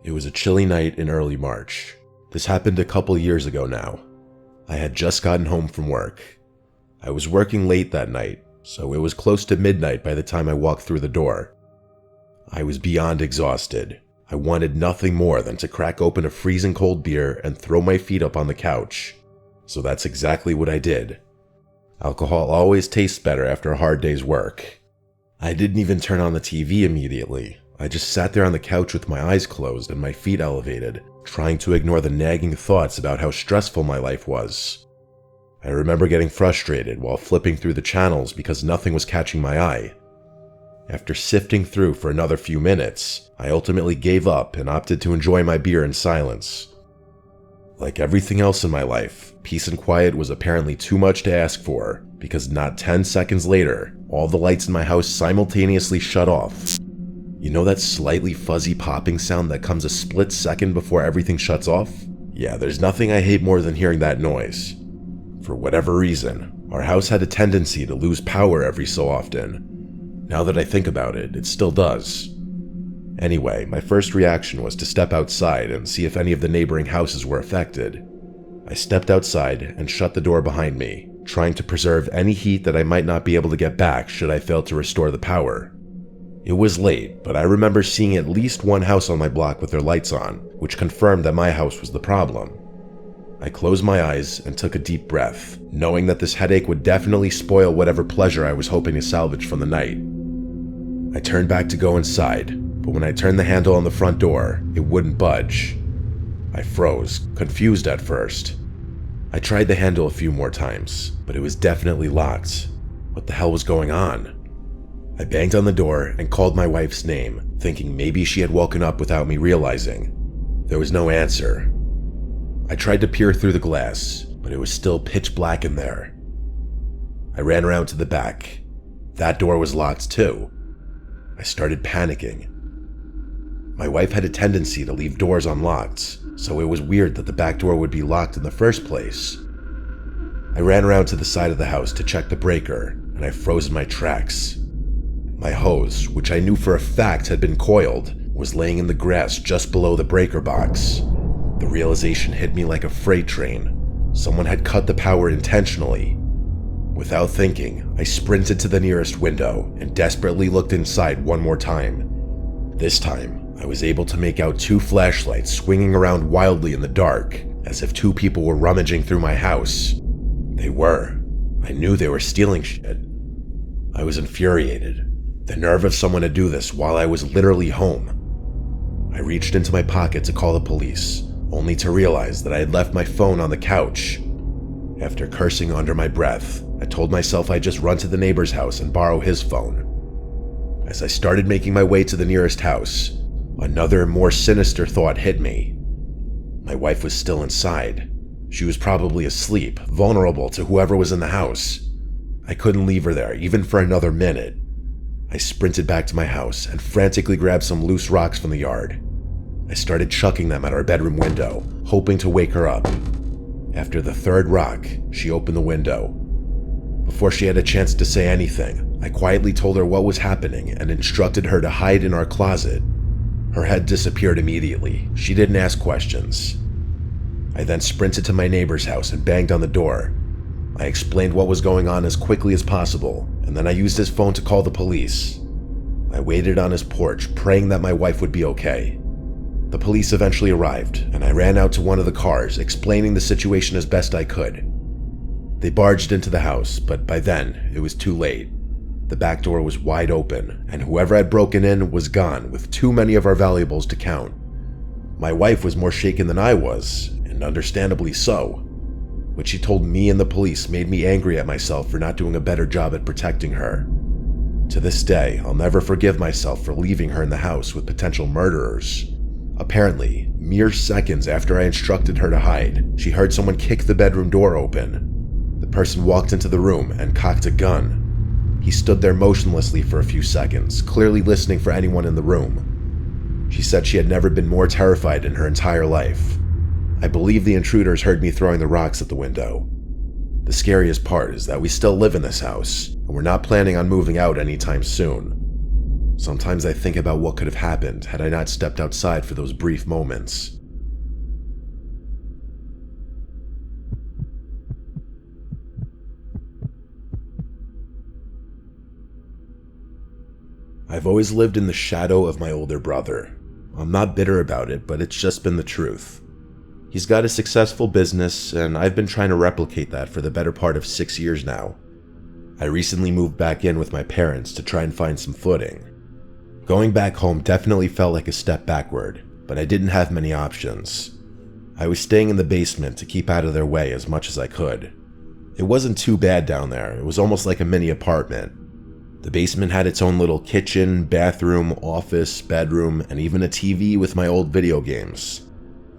It was a chilly night in early March. This happened a couple years ago now. I had just gotten home from work. I was working late that night, so it was close to midnight by the time I walked through the door. I was beyond exhausted. I wanted nothing more than to crack open a freezing cold beer and throw my feet up on the couch. So that's exactly what I did. Alcohol always tastes better after a hard day's work. I didn't even turn on the TV immediately. I just sat there on the couch with my eyes closed and my feet elevated, trying to ignore the nagging thoughts about how stressful my life was. I remember getting frustrated while flipping through the channels because nothing was catching my eye. After sifting through for another few minutes, I ultimately gave up and opted to enjoy my beer in silence. Like everything else in my life, peace and quiet was apparently too much to ask for, because not 10 seconds later, all the lights in my house simultaneously shut off. You know that slightly fuzzy popping sound that comes a split second before everything shuts off? Yeah, there's nothing I hate more than hearing that noise. For whatever reason, our house had a tendency to lose power every so often. Now that I think about it, it still does. Anyway, my first reaction was to step outside and see if any of the neighboring houses were affected. I stepped outside and shut the door behind me, trying to preserve any heat that I might not be able to get back should I fail to restore the power. It was late, but I remember seeing at least one house on my block with their lights on, which confirmed that my house was the problem. I closed my eyes and took a deep breath, knowing that this headache would definitely spoil whatever pleasure I was hoping to salvage from the night. I turned back to go inside, but when I turned the handle on the front door, it wouldn't budge. I froze, confused at first. I tried the handle a few more times, but it was definitely locked. What the hell was going on? I banged on the door and called my wife's name, thinking maybe she had woken up without me realizing. There was no answer. I tried to peer through the glass, but it was still pitch black in there. I ran around to the back. That door was locked too. I started panicking. My wife had a tendency to leave doors unlocked, so it was weird that the back door would be locked in the first place. I ran around to the side of the house to check the breaker, and I froze in my tracks. My hose, which I knew for a fact had been coiled, was laying in the grass just below the breaker box. The realization hit me like a freight train. Someone had cut the power intentionally. Without thinking, I sprinted to the nearest window and desperately looked inside one more time. This time, I was able to make out two flashlights swinging around wildly in the dark, as if two people were rummaging through my house. They were. I knew they were stealing shit. I was infuriated. The nerve of someone to do this while I was literally home. I reached into my pocket to call the police, only to realize that I had left my phone on the couch. After cursing under my breath, I told myself I'd just run to the neighbor's house and borrow his phone. As I started making my way to the nearest house, another, more sinister thought hit me. My wife was still inside. She was probably asleep, vulnerable to whoever was in the house. I couldn't leave her there, even for another minute. I sprinted back to my house and frantically grabbed some loose rocks from the yard. I started chucking them at our bedroom window, hoping to wake her up. After the third rock, she opened the window. Before she had a chance to say anything, I quietly told her what was happening and instructed her to hide in our closet. Her head disappeared immediately. She didn't ask questions. I then sprinted to my neighbor's house and banged on the door. I explained what was going on as quickly as possible, and then I used his phone to call the police. I waited on his porch, praying that my wife would be okay. The police eventually arrived, and I ran out to one of the cars, explaining the situation as best I could. They barged into the house, but by then, it was too late. The back door was wide open, and whoever had broken in was gone, with too many of our valuables to count. My wife was more shaken than I was, and understandably so. What she told me and the police made me angry at myself for not doing a better job at protecting her. To this day, I'll never forgive myself for leaving her in the house with potential murderers. Apparently, mere seconds after I instructed her to hide, she heard someone kick the bedroom door open. The person walked into the room and cocked a gun. He stood there motionlessly for a few seconds, clearly listening for anyone in the room. She said she had never been more terrified in her entire life. I believe the intruders heard me throwing the rocks at the window. The scariest part is that we still live in this house, and we're not planning on moving out anytime soon. Sometimes I think about what could have happened had I not stepped outside for those brief moments. I've always lived in the shadow of my older brother. I'm not bitter about it, but it's just been the truth. He's got a successful business, and I've been trying to replicate that for the better part of 6 years now. I recently moved back in with my parents to try and find some footing. Going back home definitely felt like a step backward, but I didn't have many options. I was staying in the basement to keep out of their way as much as I could. It wasn't too bad down there, it was almost like a mini apartment. The basement had its own little kitchen, bathroom, office, bedroom, and even a TV with my old video games.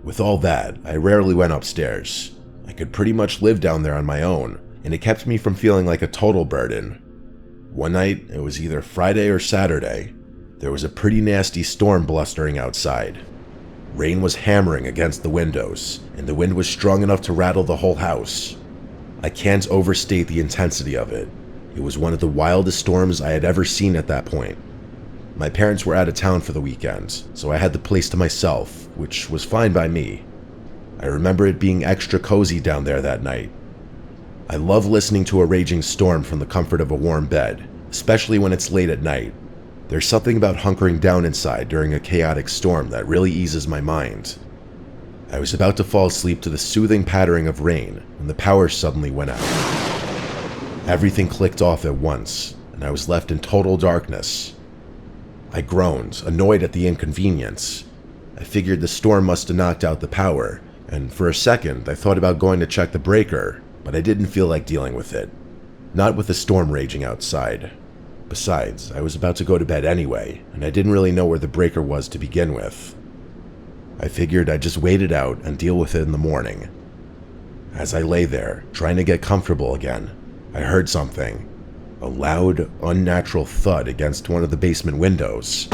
With all that, I rarely went upstairs. I could pretty much live down there on my own, and it kept me from feeling like a total burden. One night, it was either Friday or Saturday, there was a pretty nasty storm blustering outside. Rain was hammering against the windows, and the wind was strong enough to rattle the whole house. I can't overstate the intensity of it. It was one of the wildest storms I had ever seen at that point. My parents were out of town for the weekend, so I had the place to myself, which was fine by me. I remember it being extra cozy down there that night. I love listening to a raging storm from the comfort of a warm bed, especially when it's late at night. There's something about hunkering down inside during a chaotic storm that really eases my mind. I was about to fall asleep to the soothing pattering of rain when the power suddenly went out. Everything clicked off at once, and I was left in total darkness. I groaned, annoyed at the inconvenience. I figured the storm must have knocked out the power, and for a second I thought about going to check the breaker, but I didn't feel like dealing with it. Not with the storm raging outside. Besides, I was about to go to bed anyway, and I didn't really know where the breaker was to begin with. I figured I'd just wait it out and deal with it in the morning. As I lay there, trying to get comfortable again, I heard something. A loud, unnatural thud against one of the basement windows.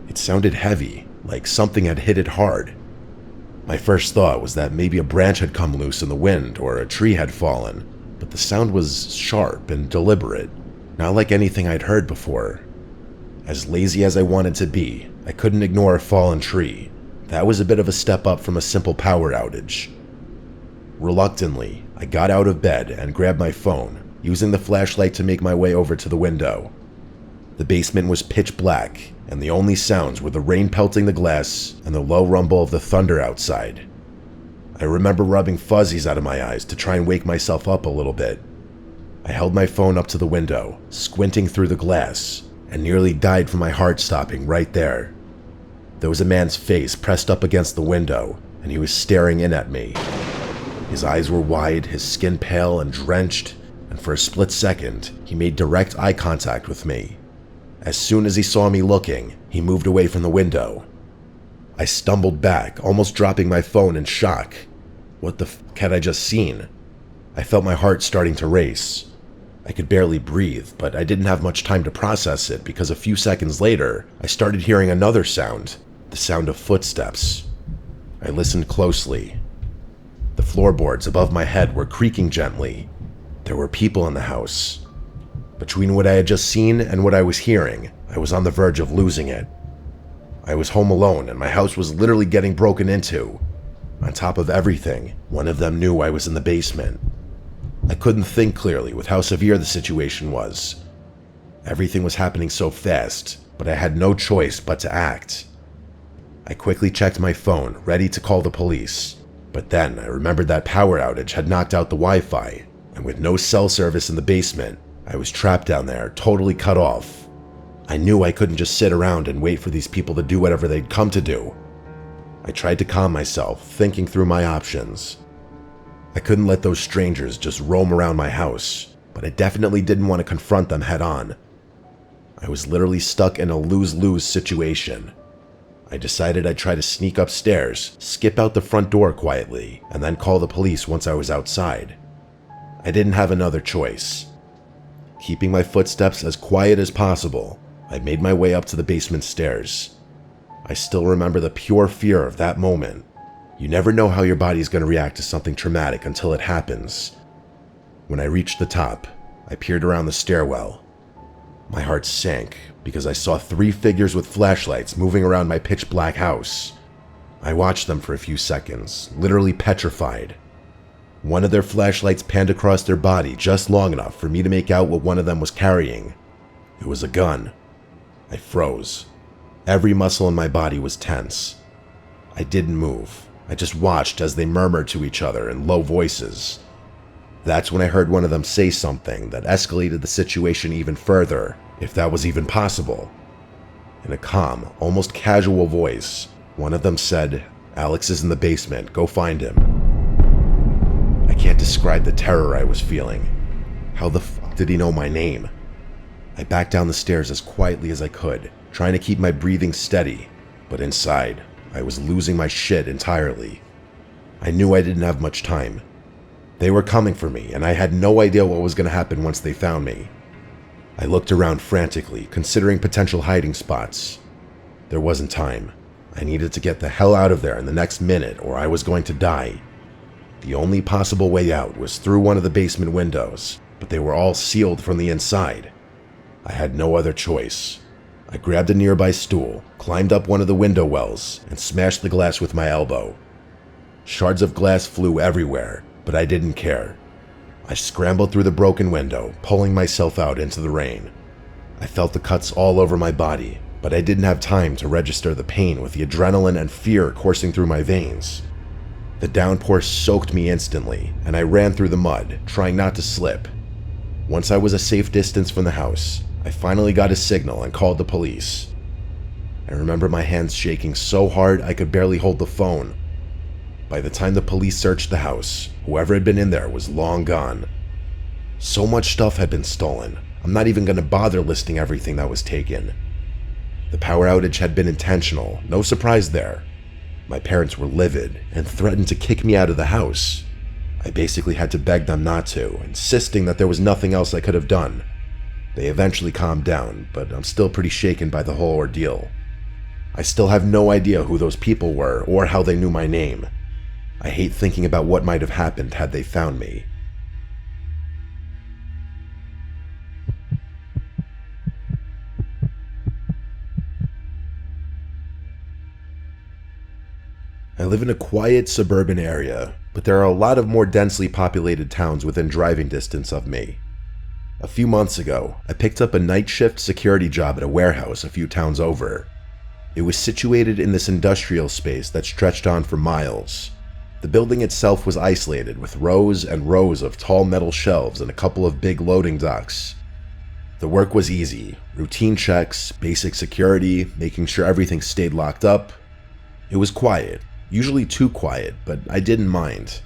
It sounded heavy, like something had hit it hard. My first thought was that maybe a branch had come loose in the wind or a tree had fallen, but the sound was sharp and deliberate, not like anything I'd heard before. As lazy as I wanted to be, I couldn't ignore a fallen tree. That was a bit of a step up from a simple power outage. Reluctantly, I got out of bed and grabbed my phone, using the flashlight to make my way over to the window. The basement was pitch black, and the only sounds were the rain pelting the glass and the low rumble of the thunder outside. I remember rubbing fuzzies out of my eyes to try and wake myself up a little bit. I held my phone up to the window, squinting through the glass, and nearly died from my heart stopping right there. There was a man's face pressed up against the window, and he was staring in at me. His eyes were wide, his skin pale and drenched, and for a split second, he made direct eye contact with me. As soon as he saw me looking, he moved away from the window. I stumbled back, almost dropping my phone in shock. What the f*** had I just seen? I felt my heart starting to race. I could barely breathe, but I didn't have much time to process it because a few seconds later, I started hearing another sound, the sound of footsteps. I listened closely. The floorboards above my head were creaking gently. There were people in the house. Between what I had just seen and what I was hearing, I was on the verge of losing it. I was home alone and my house was literally getting broken into. On top of everything, one of them knew I was in the basement. I couldn't think clearly with how severe the situation was. Everything was happening so fast, but I had no choice but to act. I quickly checked my phone, ready to call the police. But then I remembered that power outage had knocked out the Wi-Fi, and with no cell service in the basement, I was trapped down there, totally cut off. I knew I couldn't just sit around and wait for these people to do whatever they'd come to do. I tried to calm myself, thinking through my options. I couldn't let those strangers just roam around my house, but I definitely didn't want to confront them head on. I was literally stuck in a lose-lose situation. I decided I'd try to sneak upstairs, skip out the front door quietly, and then call the police once I was outside. I didn't have another choice. Keeping my footsteps as quiet as possible, I made my way up to the basement stairs. I still remember the pure fear of that moment. You never know how your body's going to react to something traumatic until it happens. When I reached the top, I peered around the stairwell. My heart sank because I saw 3 figures with flashlights moving around my pitch black house. I watched them for a few seconds, literally petrified. One of their flashlights panned across their body just long enough for me to make out what one of them was carrying. It was a gun. I froze. Every muscle in my body was tense. I didn't move. I just watched as they murmured to each other in low voices. That's when I heard one of them say something that escalated the situation even further, if that was even possible. In a calm, almost casual voice, one of them said, "Alex is in the basement, go find him." I can't describe the terror I was feeling. How the fuck did he know my name? I backed down the stairs as quietly as I could, trying to keep my breathing steady, but inside, I was losing my shit entirely. I knew I didn't have much time. They were coming for me, and I had no idea what was going to happen once they found me. I looked around frantically, considering potential hiding spots. There wasn't time. I needed to get the hell out of there in the next minute, or I was going to die. The only possible way out was through one of the basement windows, but they were all sealed from the inside. I had no other choice. I grabbed a nearby stool, climbed up one of the window wells, and smashed the glass with my elbow. Shards of glass flew everywhere, but I didn't care. I scrambled through the broken window, pulling myself out into the rain. I felt the cuts all over my body, but I didn't have time to register the pain with the adrenaline and fear coursing through my veins. The downpour soaked me instantly, and I ran through the mud, trying not to slip. Once I was a safe distance from the house, I finally got a signal and called the police. I remember my hands shaking so hard I could barely hold the phone. By the time the police searched the house, whoever had been in there was long gone. So much stuff had been stolen, I'm not even going to bother listing everything that was taken. The power outage had been intentional, no surprise there. My parents were livid and threatened to kick me out of the house. I basically had to beg them not to, insisting that there was nothing else I could have done. They eventually calmed down, but I'm still pretty shaken by the whole ordeal. I still have no idea who those people were or how they knew my name. I hate thinking about what might have happened had they found me. I live in a quiet suburban area, but there are a lot of more densely populated towns within driving distance of me. A few months ago, I picked up a night shift security job at a warehouse a few towns over. It was situated in this industrial space that stretched on for miles. The building itself was isolated with rows and rows of tall metal shelves and a couple of big loading docks. The work was easy, routine checks, basic security, making sure everything stayed locked up. It was quiet, usually too quiet, but I didn't mind.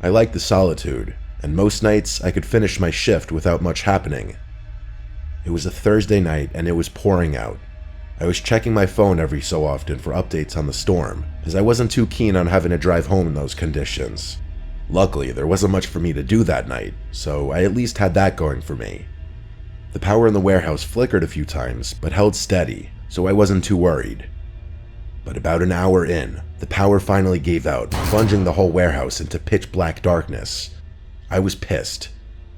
I liked the solitude, and most nights I could finish my shift without much happening. It was a Thursday night and it was pouring out. I was checking my phone every so often for updates on the storm, as I wasn't too keen on having to drive home in those conditions. Luckily, there wasn't much for me to do that night, so I at least had that going for me. The power in the warehouse flickered a few times, but held steady, so I wasn't too worried. But about an hour in, the power finally gave out, plunging the whole warehouse into pitch black darkness. I was pissed.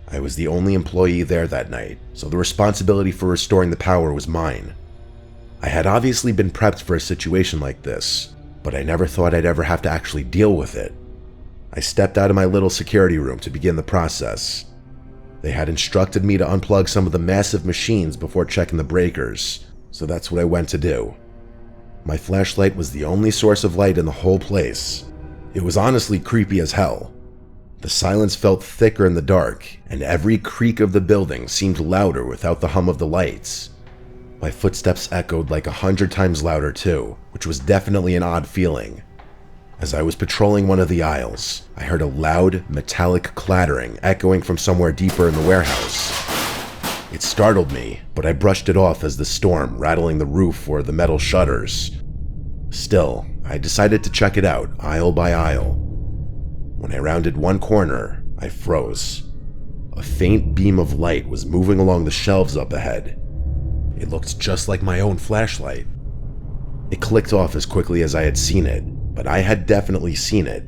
I was the only employee there that night, so the responsibility for restoring the power was mine. I had obviously been prepped for a situation like this, but I never thought I'd ever have to actually deal with it. I stepped out of my little security room to begin the process. They had instructed me to unplug some of the massive machines before checking the breakers, so that's what I went to do. My flashlight was the only source of light in the whole place. It was honestly creepy as hell. The silence felt thicker in the dark, and every creak of the building seemed louder without the hum of the lights. My footsteps echoed like 100 times louder too, which was definitely an odd feeling. As I was patrolling one of the aisles, I heard a loud, metallic clattering echoing from somewhere deeper in the warehouse. It startled me, but I brushed it off as the storm rattling the roof or the metal shutters. Still, I decided to check it out, aisle by aisle. When I rounded one corner, I froze. A faint beam of light was moving along the shelves up ahead. It looked just like my own flashlight. It clicked off as quickly as I had seen it, but I had definitely seen it.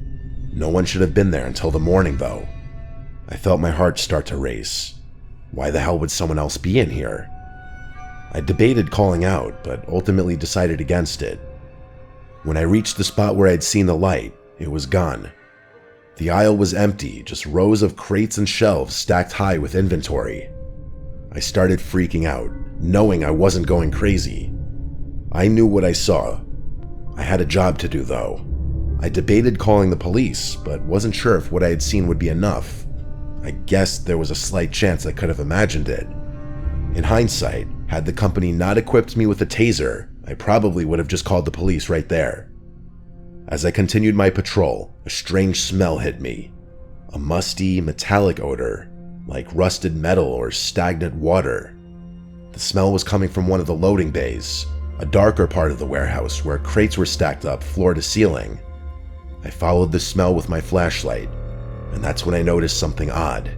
No one should have been there until the morning, though. I felt my heart start to race. Why the hell would someone else be in here? I debated calling out, but ultimately decided against it. When I reached the spot where I'd seen the light, it was gone. The aisle was empty, just rows of crates and shelves stacked high with inventory. I started freaking out, knowing I wasn't going crazy. I knew what I saw. I had a job to do, though. I debated calling the police, but wasn't sure if what I had seen would be enough. I guessed there was a slight chance I could have imagined it. In hindsight, had the company not equipped me with a taser, I probably would have just called the police right there. As I continued my patrol, a strange smell hit me. A musty, metallic odor, like rusted metal or stagnant water. The smell was coming from one of the loading bays, a darker part of the warehouse where crates were stacked up floor to ceiling. I followed the smell with my flashlight, and that's when I noticed something odd.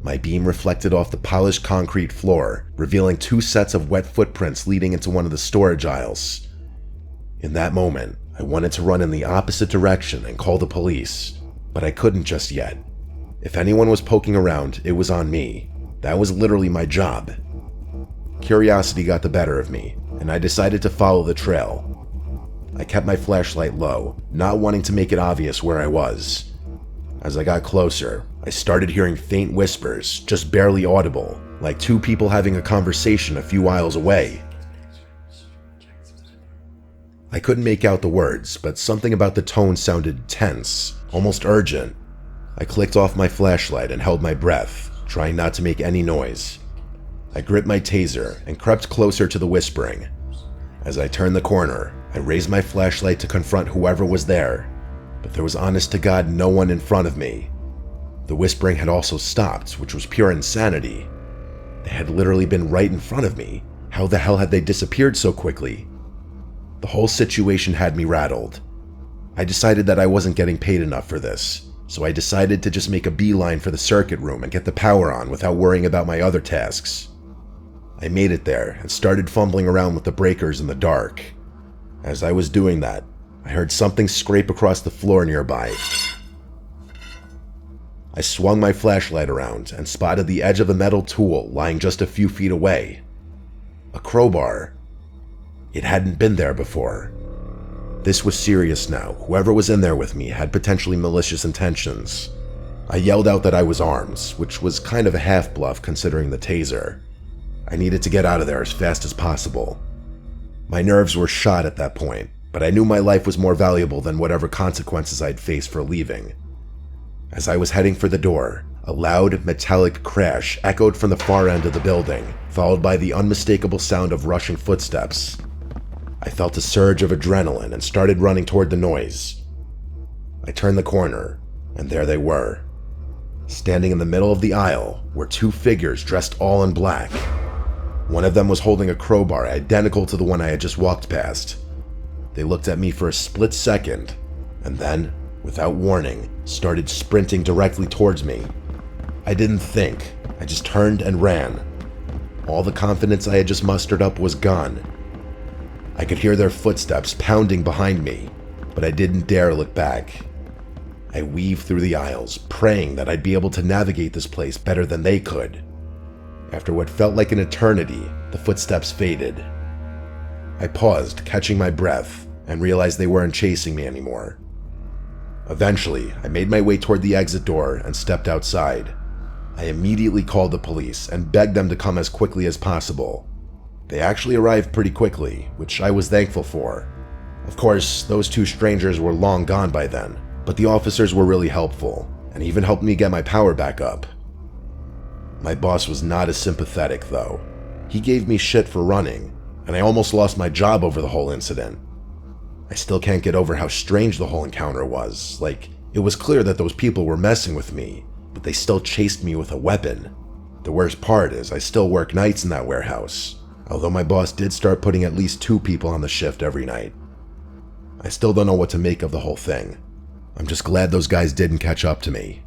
My beam reflected off the polished concrete floor, revealing 2 sets of wet footprints leading into one of the storage aisles. In that moment, I wanted to run in the opposite direction and call the police, but I couldn't just yet. If anyone was poking around, it was on me. That was literally my job. Curiosity got the better of me, and I decided to follow the trail. I kept my flashlight low, not wanting to make it obvious where I was. As I got closer, I started hearing faint whispers, just barely audible, like 2 people having a conversation a few aisles away. I couldn't make out the words, but something about the tone sounded tense, almost urgent. I clicked off my flashlight and held my breath, trying not to make any noise. I gripped my taser and crept closer to the whispering. As I turned the corner, I raised my flashlight to confront whoever was there, but there was honest to God no one in front of me. The whispering had also stopped, which was pure insanity. They had literally been right in front of me. How the hell had they disappeared so quickly? The whole situation had me rattled. I decided that I wasn't getting paid enough for this, so I decided to just make a beeline for the circuit room and get the power on without worrying about my other tasks. I made it there and started fumbling around with the breakers in the dark. As I was doing that, I heard something scrape across the floor nearby. I swung my flashlight around and spotted the edge of a metal tool lying just a few feet away. A crowbar. It hadn't been there before. This was serious now. Whoever was in there with me had potentially malicious intentions. I yelled out that I was armed, which was kind of a half-bluff considering the taser. I needed to get out of there as fast as possible. My nerves were shot at that point, but I knew my life was more valuable than whatever consequences I'd face for leaving. As I was heading for the door, a loud, metallic crash echoed from the far end of the building, followed by the unmistakable sound of rushing footsteps. I felt a surge of adrenaline and started running toward the noise. I turned the corner, and there they were. Standing in the middle of the aisle were 2 figures dressed all in black. One of them was holding a crowbar identical to the one I had just walked past. They looked at me for a split second, and then, without warning, started sprinting directly towards me. I didn't think, I just turned and ran. All the confidence I had just mustered up was gone. I could hear their footsteps pounding behind me, but I didn't dare look back. I weaved through the aisles, praying that I'd be able to navigate this place better than they could. After what felt like an eternity, the footsteps faded. I paused, catching my breath, and realized they weren't chasing me anymore. Eventually, I made my way toward the exit door and stepped outside. I immediately called the police and begged them to come as quickly as possible. They actually arrived pretty quickly, which I was thankful for. Of course, those 2 strangers were long gone by then, but the officers were really helpful, and even helped me get my power back up. My boss was not as sympathetic, though. He gave me shit for running, and I almost lost my job over the whole incident. I still can't get over how strange the whole encounter was. Like, it was clear that those people were messing with me, but they still chased me with a weapon. The worst part is I still work nights in that warehouse, although my boss did start putting at least 2 people on the shift every night. I still don't know what to make of the whole thing. I'm just glad those guys didn't catch up to me.